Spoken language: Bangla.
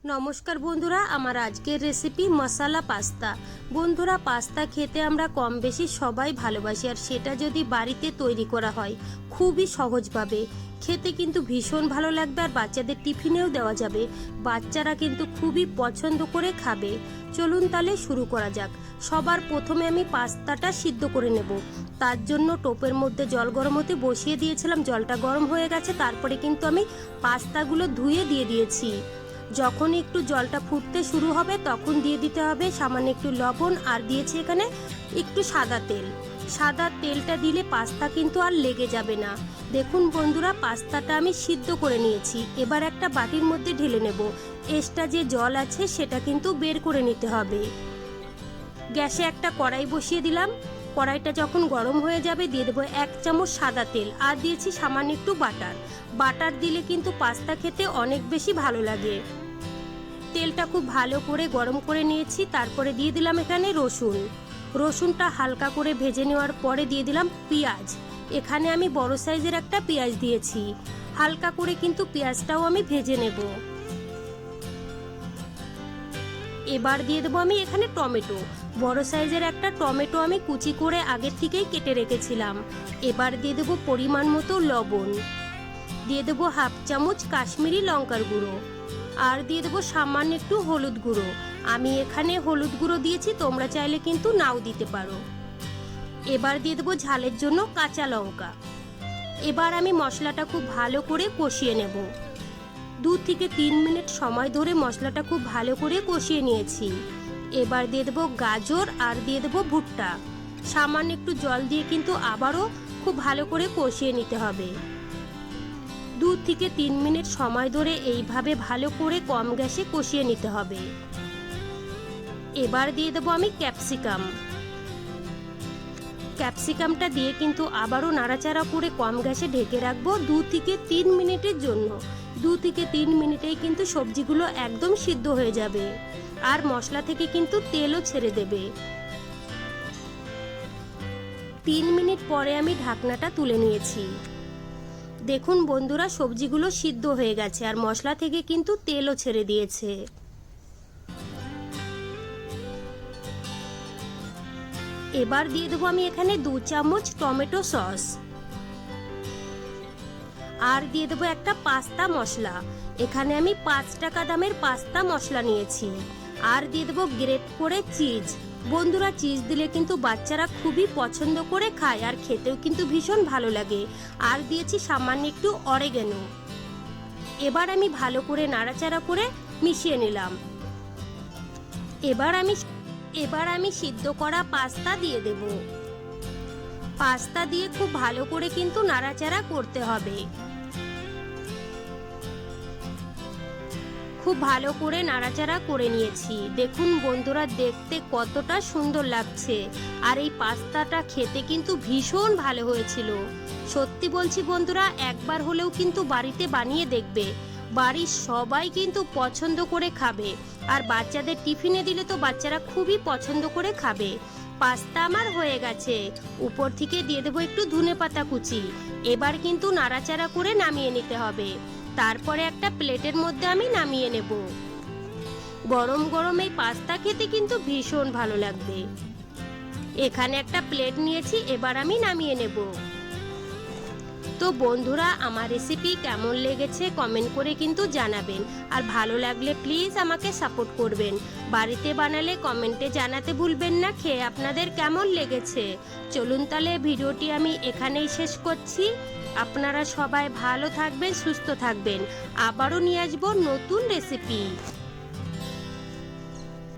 নমস্কার বন্ধুরা, আমার আজকের রেসিপি মশলা পাস্তা। বন্ধুরা, পাস্তা খেতে আমরা কম বেশি সবাই ভালোবাসি, আর সেটা যদি বাড়িতে তৈরি করা হয় খুবই সহজভাবে খেতে কিন্তু ভীষণ ভালো লাগবে, আর বাচ্চাদের টিফিনেও দেওয়া যাবে। বাচ্চারা কিন্তু খুবই পছন্দ করে খাবে। চলুন তাহলে শুরু করা যাক। সবার প্রথমে আমি পাস্তাটা সিদ্ধ করে নেব। তার জন্য টোপের মধ্যে জল গরম হতে বসিয়ে দিয়েছিলাম। জলটা গরম হয়ে গেছে, তারপরে কিন্তু আমি পাস্তাগুলো ধুয়ে দিয়ে দিয়েছি। যখন একটু জলটা ফুটতে শুরু হবে তখন দিয়ে দিতে হবে সামান্য একটু লবণ, আর দিয়েছি এখানে একটু সাদা তেল। সাদা তেলটা দিলে পাস্তা কিন্তু আর লেগে যাবে না। দেখুন বন্ধুরা, পাস্তাটা আমি সিদ্ধ করে নিয়েছি। এবার একটা বাটির মধ্যে ঢেলে নেব। এক্সট্রা যে জল আছে সেটা কিন্তু বের করে নিতে হবে। গ্যাসে একটা কড়াই বসিয়ে দিলাম। কড়াইটা যখন গরম হয়ে যাবে দিয়ে দেবো 1 চামচ সাদা তেল, আর দিয়েছি সামান্য একটু বাটার। বাটার দিলে কিন্তু পাস্তা খেতে অনেক বেশি ভালো লাগে। তেলটা খুব ভালো করে গরম করে নিয়েছি। তারপরে দিয়ে দিলাম এখানে রসুনটা হালকা করে ভেজে নেওয়ার পরে দিয়ে দিলাম পেঁয়াজ। এখানে আমি বড় সাইজের একটা পেঁয়াজ দিয়েছি। হালকা করে কিন্তু পেঁয়াজটাও আমি ভেজে নেব। এবার দিয়ে দেবো আমি এখানে টমেটো। বড় সাইজের একটা টমেটো আমি কুচি করে আগের থেকেই কেটে রেখেছিলাম। এবার দিয়ে দেবো পরিমাণ মতো লবণ, দিয়ে দেবো 1/2 চামচ কাশ্মীরি লঙ্কার গুঁড়ো, আর দিয়ে দেবো সামান্য একটু হলুদ গুঁড়ো। আমি এখানে হলুদ গুঁড়ো দিয়েছি, তোমরা চাইলে কিন্তু নাও দিতে পারো। এবার দিয়ে দেবো ঝালের জন্য কাঁচা লঙ্কা। এবার আমি মশলাটা খুব ভালো করে কষিয়ে নেব। 2 থেকে 3 মিনিট সময় ধরে মশলাটা খুব ভালো করে কষিয়ে নিয়েছি। এবার দিয়ে দেবো গাজর, আর দিয়ে দেবো ভুট্টা। সামান্য একটু জল দিয়ে কিন্তু আবারও খুব ভালো করে কষিয়ে নিতে হবে। 2 থেকে 3 মিনিট সময় ধরে এইভাবে ভালো করে কম গ্যাসে কষিয়ে নিতে হবে। এবার দিয়ে দেবো আমি ক্যাপসিকামটা দিয়ে কিন্তু আবারও নাড়াচাড়া করে কম গ্যাসে ঢেকে রাখবো 2 থেকে 3 মিনিটের জন্য। 2 থেকে 3 মিনিটেই কিন্তু সবজিগুলো একদম সিদ্ধ হয়ে যাবে, আর মশলা থেকে কিন্তু তেলও ছেড়ে দেবে। 3 মিনিট পরে আমি ঢাকনাটা তুলে নিয়েছি। দেখুন বন্ধুরা, সবজিগুলো সিদ্ধ হয়ে গেছে, আর মশলা থেকে কিন্তু তেলও ছেড়ে দিয়েছে। এবার দিয়ে দেবো আমি এখানে 2 চামচ টমেটো সস, আর দিয়ে দেবো একটা পাস্তা মশলা। এখানে আমি 5 টাকা দামের পাস্তা মশলা নিয়েছি। আর দিয়ে দেবো গ্রেট করে চিজ। বন্ধুরা, চিজ দিলে কিন্তু বাচ্চারা খুবই পছন্দ করে খায়, আর খেতেও কিন্তু ভীষণ ভালো লাগে। আর দিয়েছি সামান্য একটু অরেগানো। এবার আমি ভালো করে নাড়াচাড়া করে মিশিয়ে নিলাম। এবার আমি সিদ্ধ করা পাস্তা দিয়ে দেব। পাস্তা দিয়ে খুব ভালো করে কিন্তু নাড়াচাড়া করতে হবে। খুব ভালো করে নাড়াচাড়া করে নিয়েছি। দেখুন বন্ধুরা, দেখতে কতটা সুন্দর লাগছে, আর এই পাস্তাটা খেতে কিন্তু ভীষণ ভালো হয়েছিল। সত্যি বলছি বন্ধুরা, একবার হলেও কিন্তু বাড়িতে বানিয়ে দেখবে। বাড়ির সবাই কিন্তু পছন্দ করে খাবে, আর বাচ্চাদের টিফিনে দিলে তো বাচ্চারা খুবই পছন্দ করে খাবে। পাস্তা আমার হয়ে গেছে। উপর থেকে দিয়ে দেবো একটু ধনেপাতা কুচি। এবার কিন্তু নাড়াচাড়া করে নামিয়ে নিতে হবে। তারপরে একটা প্লেটের মধ্যে আমি নামিয়ে নেব। গরম গরম এই পাস্তা খেতে কিন্তু ভীষণ ভালো লাগবে। এখানে একটা প্লেট নিয়েছি, এবার আমি নামিয়ে নেব। তো বন্ধুরা, আমার রেসিপি কেমন লেগেছে কমেন্ট করে কিন্তু জানাবেন, আর ভালো লাগলে প্লিজ আমাকে সাপোর্ট করবেন। বাড়িতে বানালে কমেন্টে জানাতে ভুলবেন না খেয়ে আপনাদের কেমন লেগেছে। চলুন তাহলে ভিডিওটি আমি এখানেই শেষ করছি। আপনারা সবাই ভালো থাকবেন, সুস্থ থাকবেন। আবারও নিয়ে আসবো নতুন রেসিপি।